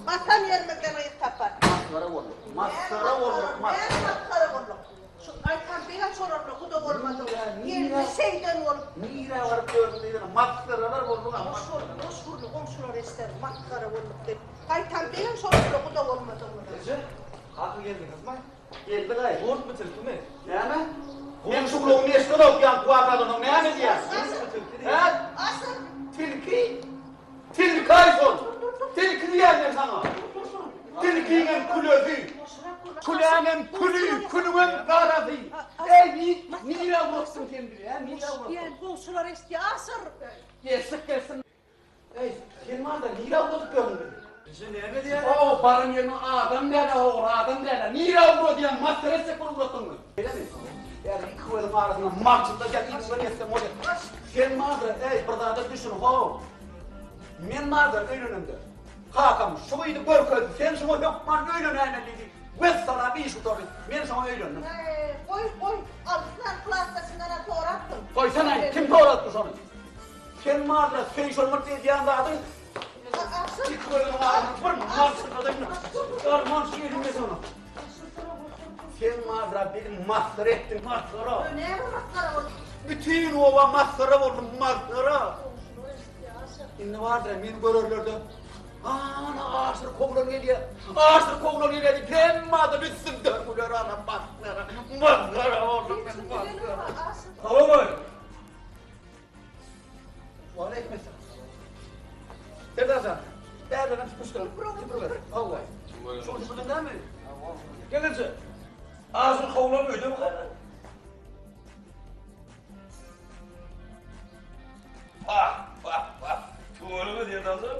Masam yermekten ayıp tapar. Maskara olur. Maskara olur. Maskara olur. Şu aytan beyaz sorarlı bu da olmadı. Yerli şeyden olur. Nire var gördüm dedim. Maskaralar oldu ama. Boşvurlu komşular ister. Maskara olur dedi. Aytan beyaz sorarlı bu da olmadı. Ece, kalkın geldiniz mi? Geldi gayet. Borç mu tırtı mı? Ne mi? Ben şu bloğun eşkıda okuyan kuakadının ne mi diye? He? Asıl. Tilki. Tilki ayson. Tilki diyemem sana. Tilkinin kulözü. Kulağının kulü, kulüğün karası. Ey niye vursun kendini ya? Niye vursun? Diyen komşular istiyor. Asıl. Gelsin. Ey kim var da niye vursun göründü? Ece ne mi diye? O barın yerine adam nerede o adam nerede? Niye vurdu diyen masterese kurulutun mu? Öyle mi? Yani iki koyalım arasında maksimde gel içinden yesem oraya. Sen vardır ey bırdağda düşün ho. Men vardır önünümde. Kakam şuydu görköydü sen şunu yapman öyle önemliydi. Ben sana bir iş tutarım. Ben sana öyle önüm. Koy. Altından klastasından doğrattım. Koysana kim doğrattı sana? Sen vardır sen şunu diyen dağıdın. Asıl. İki koyalım arasında bir maksimde da Darman şu elimde sana. Sen vardır benim master ettin maskara. Ne maskara olur? Bütün ova maskara oldu maskara. Şimdi vardır beni görürlerdi. Ana ağaçları kovulun geliyor. Ağaçları kovulun geliyor. Temmadı bitsin dönmüler ana maskara. Maskara oldu ben maskara. Tamam mı? Aleyküm selam. Nereden sen? Nereden çıkmıştın? Allah. Şu çıkırdın değil mi? Gel Ece. Ağzını kovlamıyor değil mi kadar? Tuğlu mu diye nazar?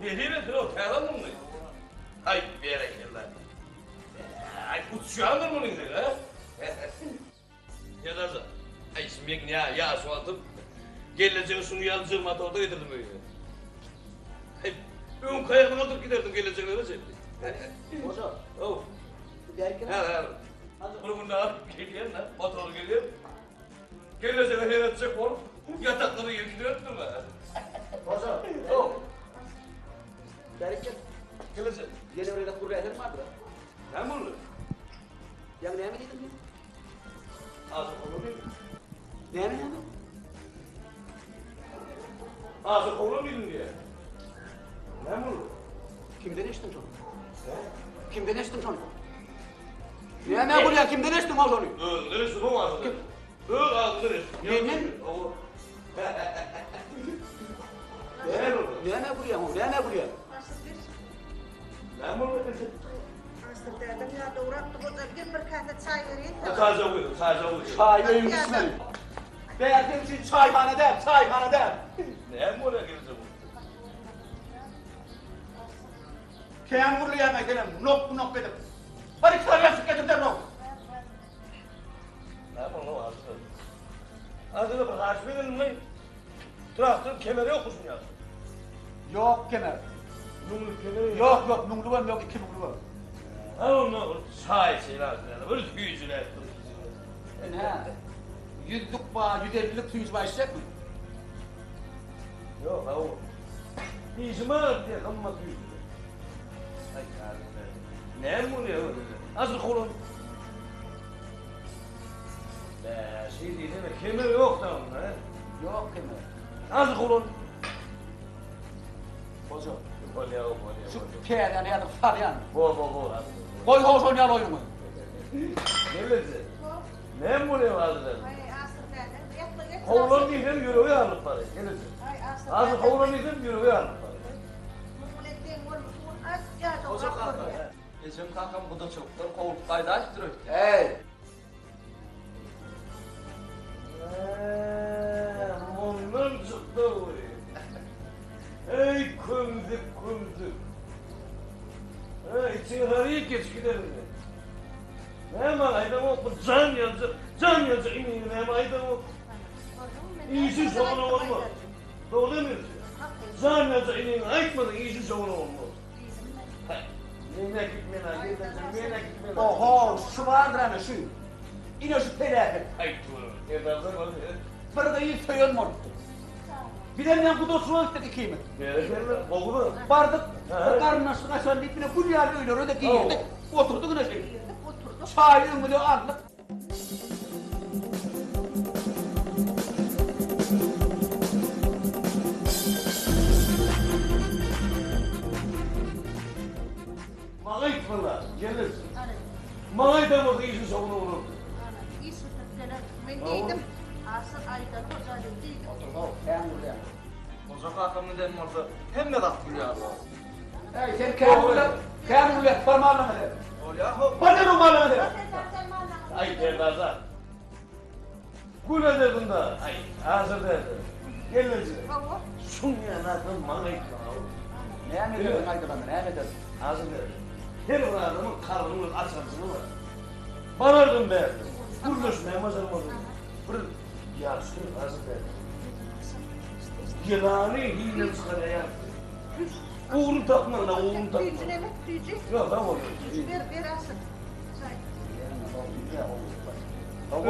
Ne diyeyim ben o teylandın mı? Ay bir yere gel lan. Ay uçuşağındır bunun gibi ha? Ya nazar? Ay şimdi ben ya su atıp geleceğin şunu yazdırmadı orada getirdim öyle. Ay ön kayakına oturup giderdim geleceğin öyle şey. Hoca. Oh. Derken Ha. Bunu bunu alıp geliyorum lan. Motoru geliyorum. Geleceğin öyle yatacak oğlum. Yatakları yıkılıyordum ha. Hoca. Oh. Derken Geleceğin. yeni oraya kurra eder mi vardır? Ben bunu. Ya ne mi dedim ya? Ağzı kovulu muyum? Ne mi? Ağzı kovulu muyum diye. Ben bunu. Kimden içtin onu? Kimden içtin onu? Ne buraya kimden içtin onu? Neresi bu ağzı? Ağzı neresi? Yemin. Ne buraya? Ne buraya? Ben bunu. Asıl derdim ya doğrattım. O da bir kase çay vereyim. Sadece buyurun, sadece buyurun. Çay verin ismi. Beğendiğim için çayhanede. Ne mi oraya geleceğim? Keyan buraya yemek edelim. Nok edip. Hadi sarıya getir de nok. Ne bunu ağzı? Ağzını bak, açmadın mı? Traktör kemeri yok musun ya? Yok kemer. Numlu kemeri Yok numlu var yok iki numlu var. Ha onu çay lazım yani. Böyle yüzüne ettim. Ne? 100'lük bağ, 150'lik suyunuz var içecek mi? Yok ha o. İzmir diye kalmaz yüzüne. Ay kardeşim. Ne bu ne öyle? Azır kolun. Şey değil mi? Kemeri yok da onun ha. Yok kemer. Azır kolun. Hoca. Olya. Şu keyan yani far yani. Bol. Koy hoş oynayal oyunu. Gelirse. Ne bu ne vardı? Ay asıl derdim. Kovulun değil mi? Yürü uyarlık parayı. Gelirse. Azır kovulun değil mi? Yürü uyarlık parayı. Hoca kanka. Bizim kankam bu da çoktur, kovulup kayda açtırıyor. Hey. Ondan çıktı oraya. Ey kumzuk. İçin harayı geç giderim de. Hemen aydan oku, can yazacak inin, hemen aydan oku. İyisi sonuna olmaz. Doğru değil mi? Can yazacak inin, aytmadın iyisi sonuna olmaz. Yine gitmeyin. Oho şu vardır hani şu. İne şu telafi. Ay dur, evladım var ya. Bir de iyi söyün mor. Bir de ben kudu su istedik kimi. Berekeller, oğlum. Vardık, He. karnına suya söndü, ipine bu yerde öyle de giyirdik. Oturduk yine şey. Oturduk. Çay ümidi aldık. Bana itmala, gelirsin. Ana, Bana itmala işin sonunu vurur. ana, iyi sütükler. Ben değdim. Asıl aydan hocalı değdim. Otur bak, ben buraya. Koca kakamı dedim orada. Hem de laf biliyor. Hey sen kârmule parmağına mı de? Ol yahu. Bana rumalına de. Ay Ferdaza. Gül ederdin da. Ay hazır derdi. Gelirsin. Hava. Şun yanakın bana itmala. Ne yapıyorsun haydi bana, ne yapıyorsun? Hazır derdi. Her bir adamın karnının açarsını var. Banardım derdi. Gülürsün hem hazır oldu. Bir yaşlı hazır derdi. Yılanı hile çıkaraya. Uğrunu takma la, uğrunu takma. Büyücüne mi? Büyücü. Yok ben oluyorum. Ver asıl. Say.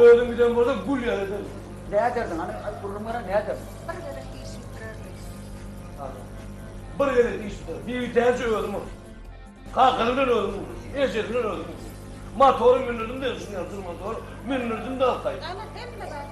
Öldüm bir de burada gül yer ederim. Ne edersin hani kurumlara ne edersin? Bir yere iyi sütürerler. Bir yere değişti. Bir tercih öldüm. Kalkanımdan öldüm. Eşetimden öldüm. Motoru minirdim de üstüne yatır motoru. Minirdim de altayım. Ana hem de bak.